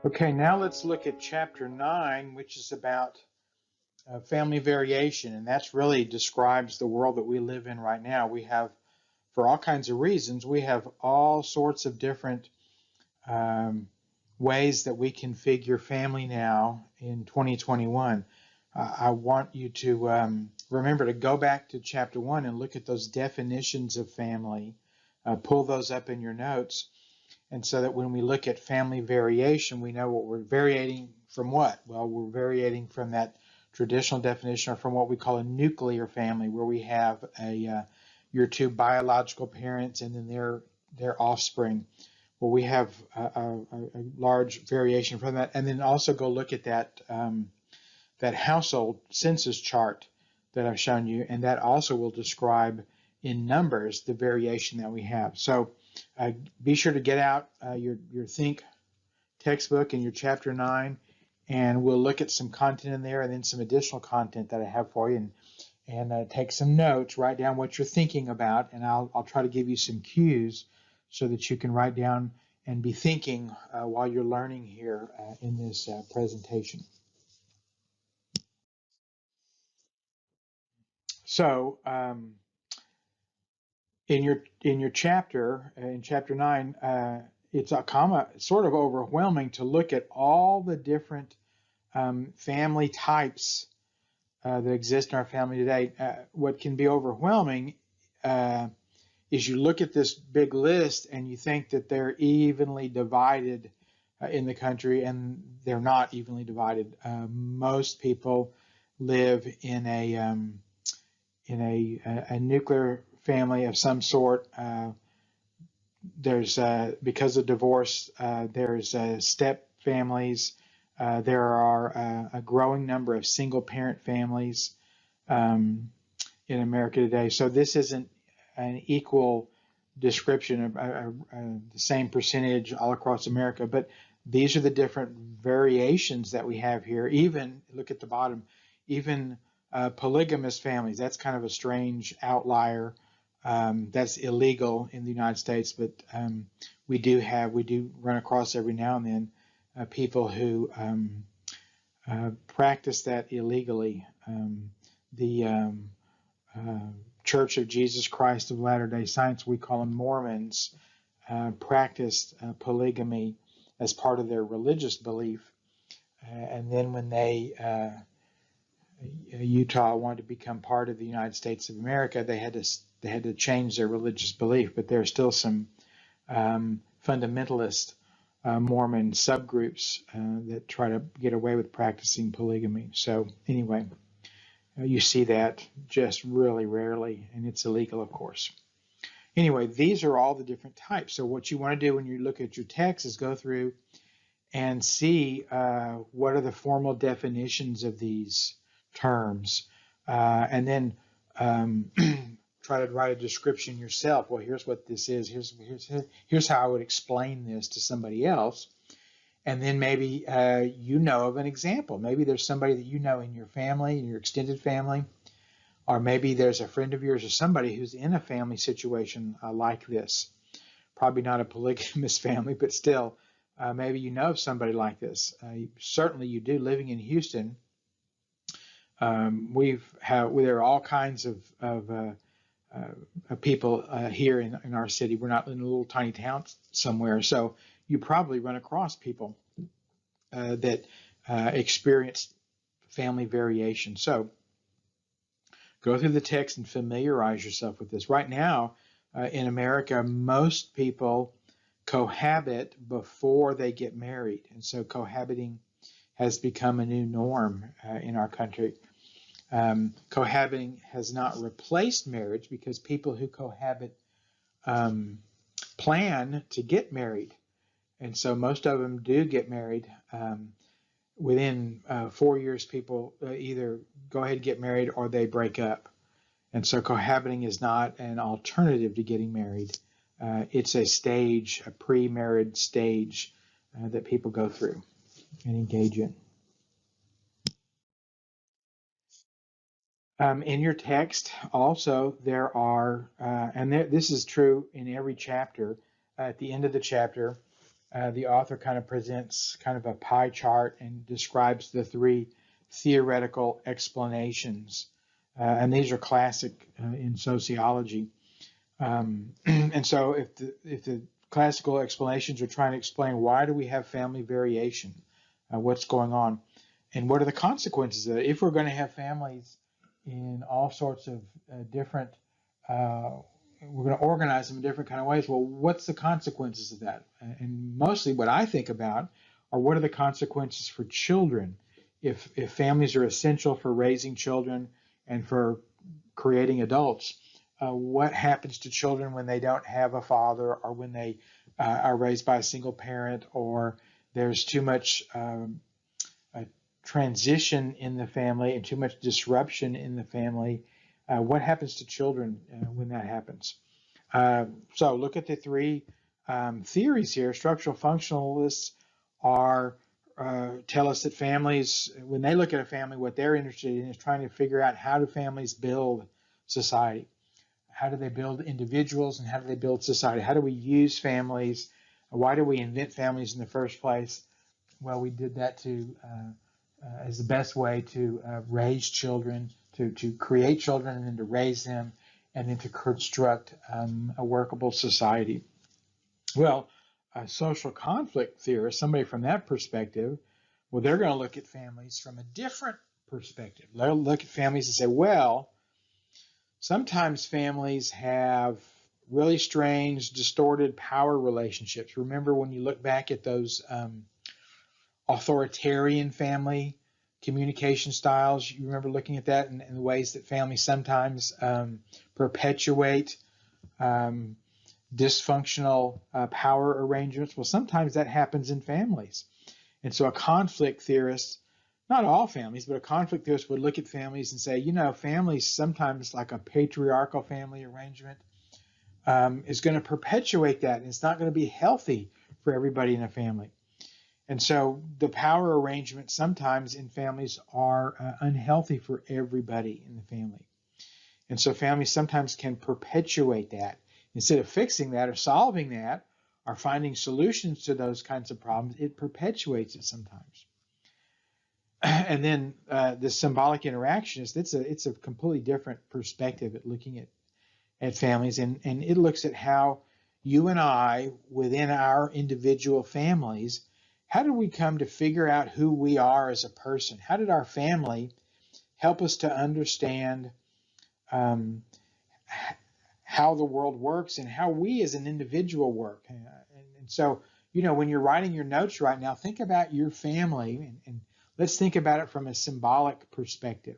Okay, now let's look at chapter 9, which is about family variation, and that's really describes the world that we live in right now. We have, for all kinds of reasons, we have all sorts of different um, ways that we configure family now in 2021. I want you to remember to go back to chapter 1 and look at those definitions of family, pull those up in your notes. And so that when we look at family variation, we know what we're variating from what? Well, we're variating from that traditional definition or from what we call a nuclear family, where we have your two biological parents and then their offspring. Well, we have a large variation from that. And then also go look at that, that household census chart that I've shown you, and that also will describe in numbers the variation that we have. So be sure to get out your Think textbook and your chapter 9, and we'll look at some content in there and then some additional content that I have for you, and take some notes, write down what you're thinking about, and I'll try to give you some cues so that you can write down and be thinking while you're learning here in this presentation. So in your chapter, in chapter 9, it's sort of overwhelming to look at all the different family types that exist in our family today. What can be overwhelming is you look at this big list and you think that they're evenly divided in the country, and they're not evenly divided. Most people live in a nuclear family of some sort. There's because of divorce, there's step families. There are a growing number of single parent families in America today. So this isn't an equal description of the same percentage all across America, but these are the different variations that we have here. Even look at the bottom, even polygamous families. That's kind of a strange outlier. That's illegal in the United States, but we do run across every now and then people who practice that illegally. The Church of Jesus Christ of Latter-day Saints, we call them Mormons, practiced polygamy as part of their religious belief, and then when Utah wanted to become part of the United States of America, they had to change their religious belief. But there are still some fundamentalist Mormon subgroups that try to get away with practicing polygamy. So anyway, you see that just really rarely, and it's illegal, of course. Anyway, these are all the different types. So what you want to do when you look at your text is go through and see what are the formal definitions of these terms, and then try to write a description yourself. Well, here's what this is. Here's how I would explain this to somebody else. And then maybe you know of an example. Maybe there's somebody that you know in your family, in your extended family, or maybe there's a friend of yours or somebody who's in a family situation like this. Probably not a polygamous family, but still, maybe you know of somebody like this. Certainly you do. Living in Houston, there are all kinds of people here in our city. We're not in a little tiny town somewhere, so you probably run across people that experience family variation. So go through the text and familiarize yourself with this. Right now in America, most people cohabit before they get married, and so cohabiting has become a new norm in our country. Cohabiting has not replaced marriage, because people who cohabit plan to get married. And so most of them do get married. Within 4 years, people either go ahead and get married or they break up. And so cohabiting is not an alternative to getting married. It's a stage, a pre-marriage stage that people go through and engage in. In your text, also, there are, this is true in every chapter, at the end of the chapter, the author kind of presents kind of a pie chart and describes the three theoretical explanations. And these are classic in sociology. And so if the classical explanations are trying to explain why do we have family variation, what's going on, and what are the consequences of it, if we're going to have families in all sorts of different, we're going to organize them in different kind of ways. Well, what's the consequences of that? And mostly what I think about are what are the consequences for children if families are essential for raising children and for creating adults. What happens to children when they don't have a father, or when they are raised by a single parent, or there's too much transition in the family and too much disruption in the family? What happens to children when that happens? So look at the three theories here. Structural functionalists are tell us that families, when they look at a family, what they're interested in is trying to figure out how do families build society. How do they build individuals, and how do they build society? How do we use families? Why do we invent families in the first place? Well, we did that to as the best way to raise children, to create children and then to raise them, and then to construct a workable society. Well, a social conflict theorist, somebody from that perspective, well, they're going to look at families from a different perspective. They'll look at families and say, well, sometimes families have really strange, distorted power relationships. Remember when you look back at those authoritarian family communication styles, you remember looking at that and the ways that families sometimes perpetuate dysfunctional power arrangements. Well, sometimes that happens in families. And so a conflict theorist, not all families, but a conflict theorist would look at families and say, you know, families sometimes, like a patriarchal family arrangement, is going to perpetuate that, and it's not going to be healthy for everybody in a family. And so the power arrangements sometimes in families are unhealthy for everybody in the family. And so families sometimes can perpetuate that. Instead of fixing that or solving that or finding solutions to those kinds of problems, it perpetuates it sometimes. And then the symbolic interactionist, it's a completely different perspective at looking at families, and it looks at how you and I, within our individual families, how did we come to figure out who we are as a person? How did our family help us to understand how the world works and how we as an individual work? And so, you know, when you're writing your notes right now, think about your family, and let's think about it from a symbolic perspective.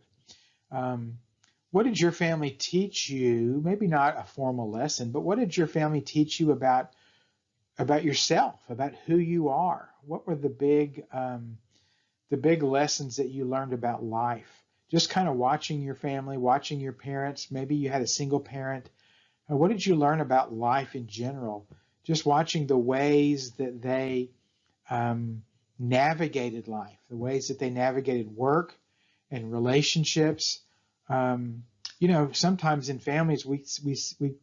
What did your family teach you? Maybe not a formal lesson, but what did your family teach you about yourself, about who you are? What were the big lessons that you learned about life? Just kind of watching your family, watching your parents. Maybe you had a single parent. What did you learn about life in general? Just watching the ways that they navigated life, the ways that they navigated work and relationships. You know, sometimes in families we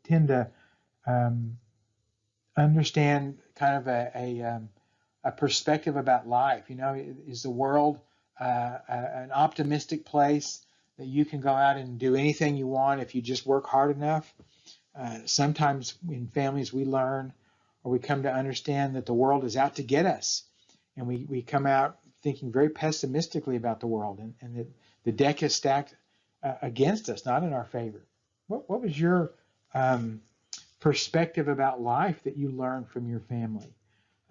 tend to understand kind of a perspective about life. You know, is the world an optimistic place that you can go out and do anything you want if you just work hard enough? Sometimes in families we learn, or we come to understand, that the world is out to get us, and we come out thinking very pessimistically about the world, and that the deck is stacked against us, not in our favor. What was your perspective about life that you learned from your family?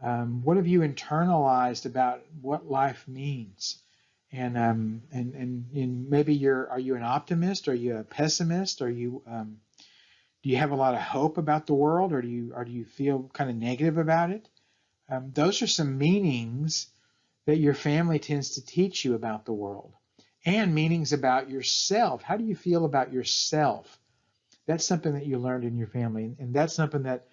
What have you internalized about what life means? And maybe are you an optimist? Are you a pessimist? Are you do you have a lot of hope about the world, or do you feel kind of negative about it? Those are some meanings that your family tends to teach you about the world, and meanings about yourself. How do you feel about yourself? That's something that you learned in your family, and that's something that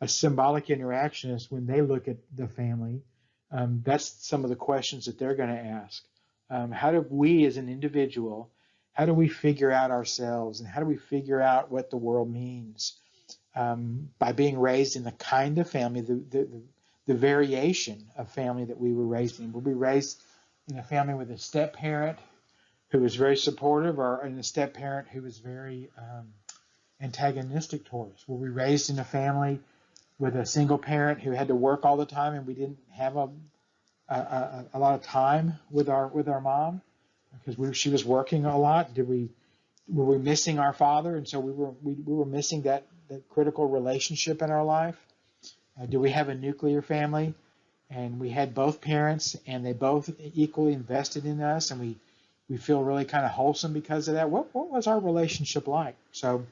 a symbolic interactionist, when they look at the family, that's some of the questions that they're going to ask. How do we as an individual, how do we figure out ourselves, and how do we figure out what the world means by being raised in the kind of family, the variation of family that we were raised in. Were we raised in a family with a step parent who was very supportive, or in a step parent who was very antagonistic toward us? Were we raised in a family with a single parent who had to work all the time, and we didn't have a lot of time with our mom because she was working a lot? Were we missing our father, and so we were missing that critical relationship in our life? Do we have a nuclear family, and we had both parents, and they both equally invested in us, and we feel really kind of wholesome because of that? What was our relationship like? So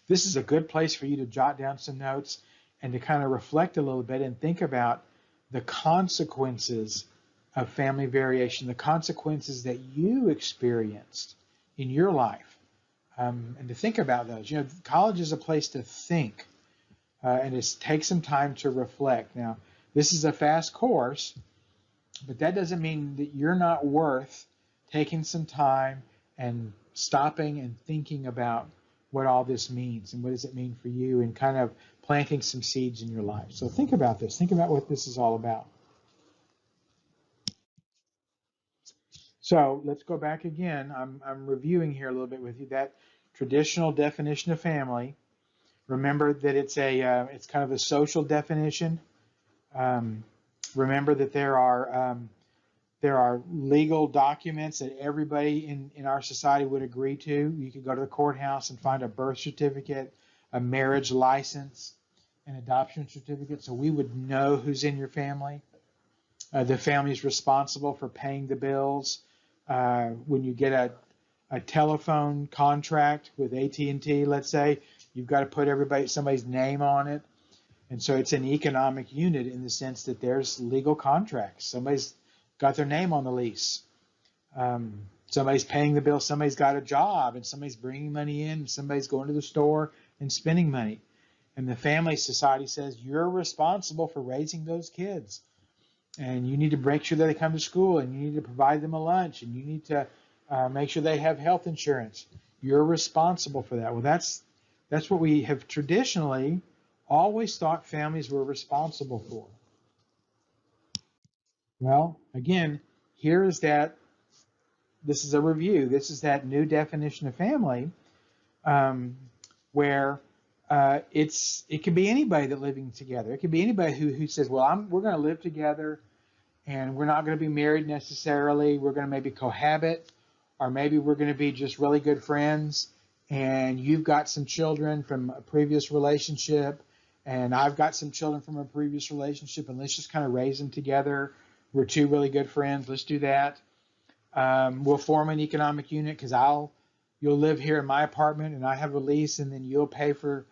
this is a good place for you to jot down some notes and to kind of reflect a little bit and think about the consequences of family variation, the consequences that you experienced in your life, and to think about those. College is a place to think, and it takes some time to reflect. Now, this is a fast course, but that doesn't mean that you're not worth taking some time and stopping and thinking about what all this means and what does it mean for you, and kind of planting some seeds in your life. So think about this. Think about what this is all about. So let's go back again. I'm reviewing here a little bit with you that traditional definition of family. Remember that it's kind of a social definition. Remember that there are legal documents that everybody in our society would agree to. You could go to the courthouse and find a birth certificate, a marriage license, an adoption certificate, so we would know who's in your family. The family is responsible for paying the bills. When you get a telephone contract with AT&T, let's say, you've got to put somebody's name on it. And so it's an economic unit in the sense that there's legal contracts. Somebody's got their name on the lease. Somebody's paying the bill. Somebody's got a job, and somebody's bringing money in, and somebody's going to the store and spending money. And the family society says you're responsible for raising those kids, and you need to make sure that they come to school, and you need to provide them a lunch, and you need to make sure they have health insurance. You're responsible for that. Well, that's what we have traditionally always thought families were responsible for. Well, again, this is a review. This is that new definition of family, where it can be anybody that living together. It can be anybody who says, well, we're going to live together, and we're not going to be married necessarily. We're going to maybe cohabit, or maybe we're going to be just really good friends, and you've got some children from a previous relationship, and I've got some children from a previous relationship, and let's just kind of raise them together. We're two really good friends. Let's do that. We'll form an economic unit because you'll live here in my apartment, and I have a lease, and then you'll pay for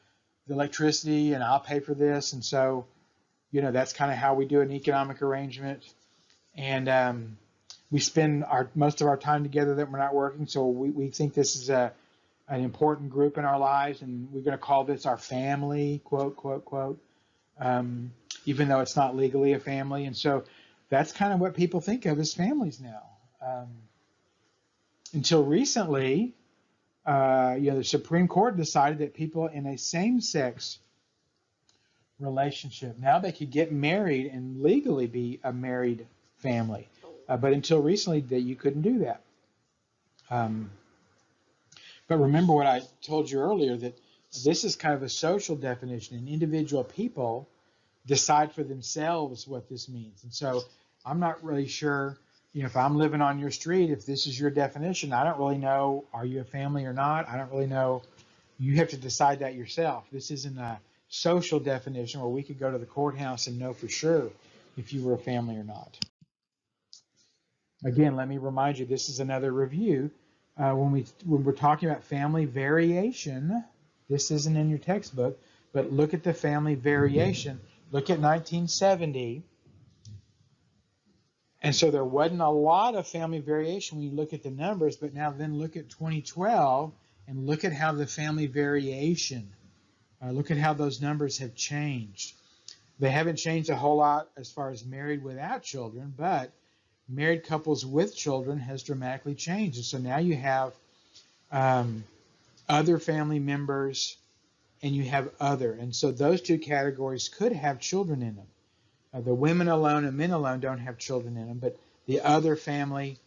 the electricity, and I'll pay for this. And so, that's kind of how we do an economic arrangement. And we spend most of our time together that we're not working. So we think this is an important group in our lives, and we're going to call this our family, quote, quote, quote, even though it's not legally a family. And so that's kind of what people think of as families now. Until recently, the Supreme Court decided that people in a same-sex relationship, now they could get married and legally be a married family. But until recently, that you couldn't do that. But remember what I told you earlier, that this is kind of a social definition, and individual people decide for themselves what this means. And so I'm not really sure, if I'm living on your street, if this is your definition, I don't really know, are you a family or not? I don't really know. You have to decide that yourself. This isn't a social definition where we could go to the courthouse and know for sure if you were a family or not. Again, let me remind you, this is another review. When we're talking about family variation, this isn't in your textbook, but look at the family variation. Look at 1970. And so there wasn't a lot of family variation when you look at the numbers, but now then look at 2012 and look at how the family variation, look at how those numbers have changed. They haven't changed a whole lot as far as married without children, but married couples with children has dramatically changed. And so now you have um, other family members, and you have other. And so those two categories could have children in them. The women alone and men alone don't have children in them, but the other family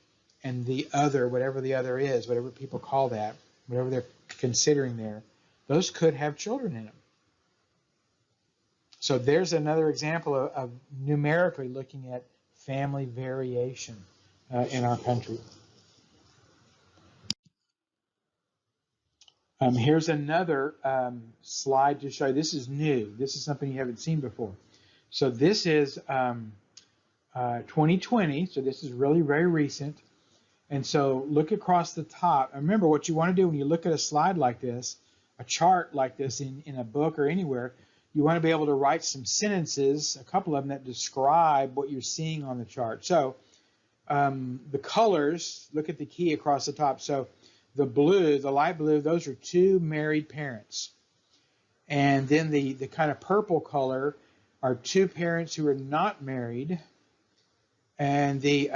and the other, whatever the other is, whatever people call that, whatever they're considering there, those could have children in them. So there's another example of numerically looking at family variation in our country. Here's another slide to show you. This is new. This is something you haven't seen before. So this is 2020. So this is really very recent. And so look across the top. And remember, what you want to do when you look at a slide like this, a chart like this in a book or anywhere, you want to be able to write some sentences, a couple of them, that describe what you're seeing on the chart. So the colors, look at the key across the top. So the blue, the light blue, those are two married parents. And then the kind of purple color are two parents who are not married. And the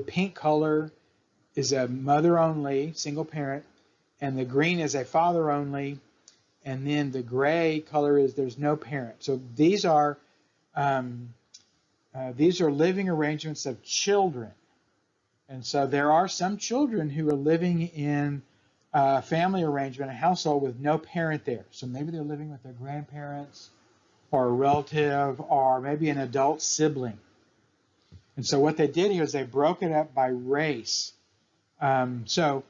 pink color is a mother only, single parent. And the green is a father only. And then the gray color is there's no parent. So these are living arrangements of children. And so there are some children who are living in a family arrangement, a household with no parent there. So maybe they're living with their grandparents or a relative or maybe an adult sibling. And so what they did here is they broke it up by race. If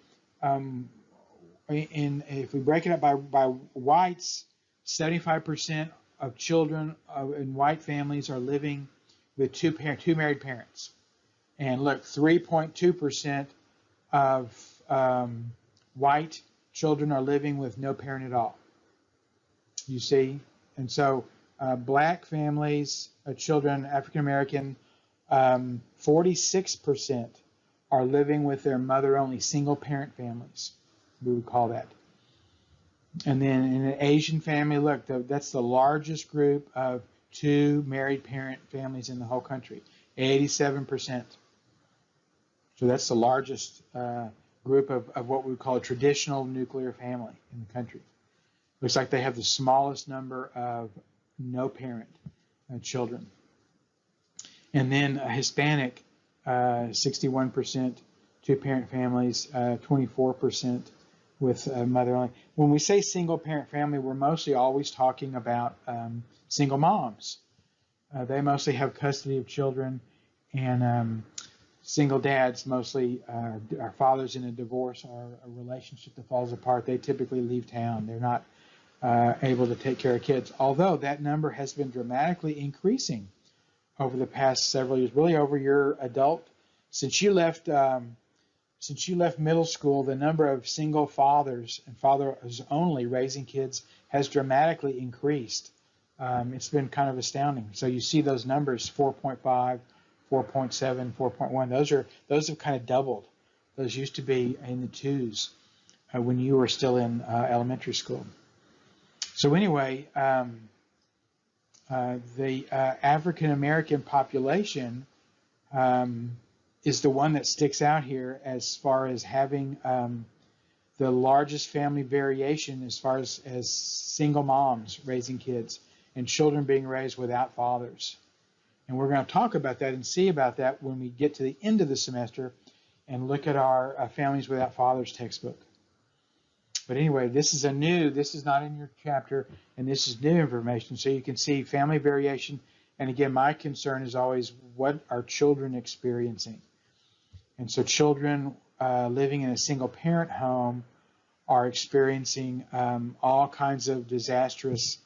we break it up by whites, 75% of children in white families are living with two married parents. And look, 3.2% of white children are living with no parent at all. You see? And so black families, children, African American, 46% are living with their mother only, single parent families, we would call that. And then in an Asian family, look, that's the largest group of two married parent families in the whole country, 87%. So that's the largest group of what we would call a traditional nuclear family in the country. Looks like they have the smallest number of no parent children. And then Hispanic, 61% two parent families, 24% with mother only. When we say single parent family, we're mostly always talking about single moms. They mostly have custody of children, and single dads mostly are fathers in a divorce or a relationship that falls apart. They typically leave town. They're not able to take care of kids, although that number has been dramatically increasing over the past several years, really over your adult. Since you left middle school, the number of single fathers and fathers only raising kids has dramatically increased. It's been kind of astounding. So you see those numbers, 4.5, 4.7, 4.1. Those have kind of doubled. Those used to be in the twos when you were still in elementary school. So anyway, the African American population is the one that sticks out here as far as having the largest family variation as far as single moms raising kids and children being raised without fathers. And we're going to talk about that and see about that when we get to the end of the semester and look at our Families Without Fathers textbook. But anyway, this is not in your chapter, and this is new information. So you can see family variation. And again, my concern is always, what are children experiencing? And so children living in a single parent home are experiencing all kinds of disastrous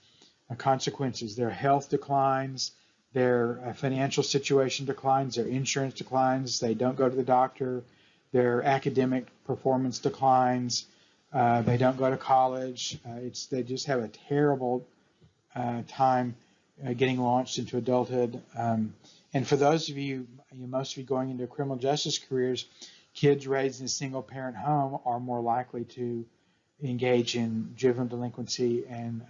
consequences. Their health declines, their financial situation declines, their insurance declines, they don't go to the doctor, their academic performance declines, they don't go to college. They just have a terrible time getting launched into adulthood. And for those of you, most of you going into criminal justice careers, kids raised in a single parent home are more likely to engage in juvenile delinquency and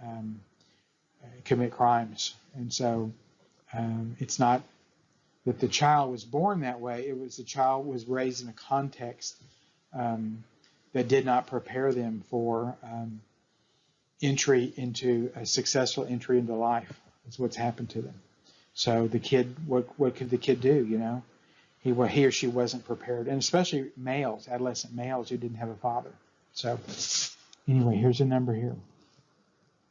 commit crimes. And so it's not that the child was born that way. It was the child was raised in a context that did not prepare them for entry into a successful entry into life. That's what's happened to them. So the kid, what could the kid do? You know, he or she wasn't prepared, and especially males, adolescent males who didn't have a father. So anyway, here's a number here.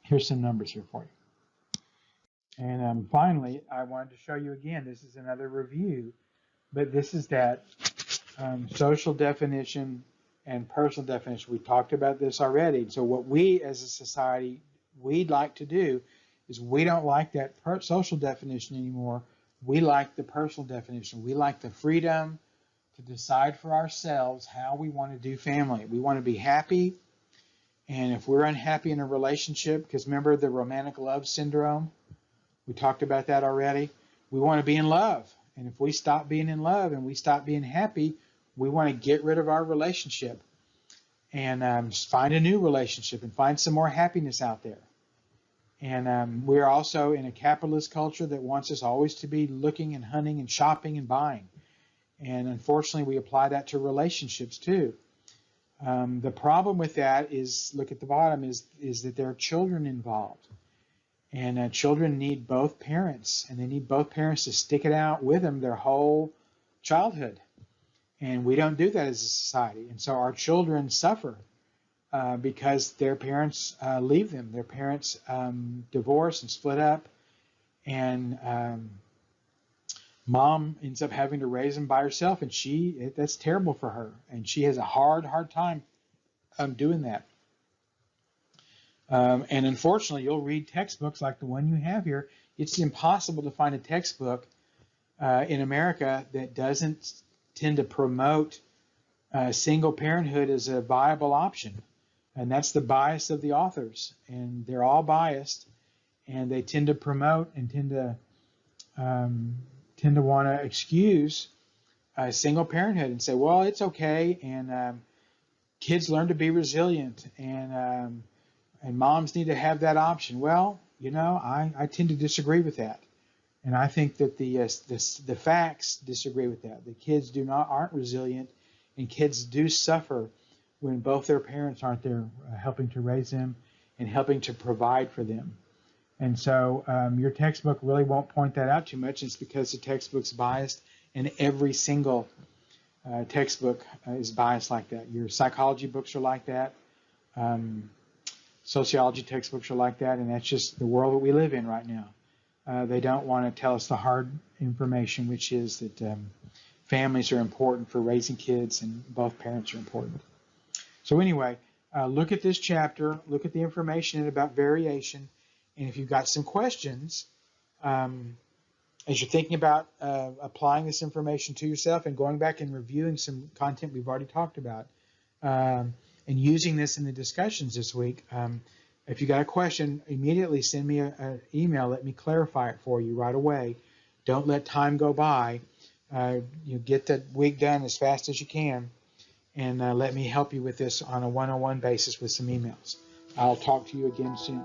Here's some numbers here for you. And finally, I wanted to show you again. This is another review, but this is that social definition and personal definition. We talked about this already. So what we as a society, we'd like to do is we don't like that social definition anymore. We like the personal definition. We like the freedom to decide for ourselves how we want to do family. We want to be happy. And if we're unhappy in a relationship, because remember the romantic love syndrome, we talked about that already. We want to be in love. And if we stop being in love and we stop being happy, we want to get rid of our relationship and find a new relationship and find some more happiness out there. And we're also in a capitalist culture that wants us always to be looking and hunting and shopping and buying. And unfortunately, we apply that to relationships too. The problem with that is, look at the bottom, is that there are children involved. And children need both parents, and they need both parents to stick it out with them their whole childhood. And we don't do that as a society. And so our children suffer because their parents leave them. Their parents divorce and split up. And mom ends up having to raise them by herself. And that's terrible for her. And she has a hard time doing that. And unfortunately, you'll read textbooks like the one you have here. It's impossible to find a textbook in America that doesn't tend to promote single parenthood as a viable option. And that's the bias of the authors. And they're all biased. And they tend to promote and tend to want to excuse single parenthood and say, well, it's okay. And kids learn to be resilient. And moms need to have that option. Well, you know, I tend to disagree with that. And I think that the facts disagree with that. The kids aren't resilient, and kids do suffer when both their parents aren't there helping to raise them and helping to provide for them. And so your textbook really won't point that out too much. It's because the textbook's biased, and every single textbook is biased like that. Your psychology books are like that. Sociology textbooks are like that, and that's just the world that we live in right now. They don't want to tell us the hard information, which is that families are important for raising kids, and both parents are important. So anyway, look at this chapter, look at the information about variation, and if you've got some questions, as you're thinking about applying this information to yourself and going back and reviewing some content we've already talked about, and using this in the discussions this week, if you got a question, immediately send me an email. Let me clarify it for you right away. Don't let time go by. Get that week done as fast as you can, and let me help you with this on a one-on-one basis with some emails. I'll talk to you again soon.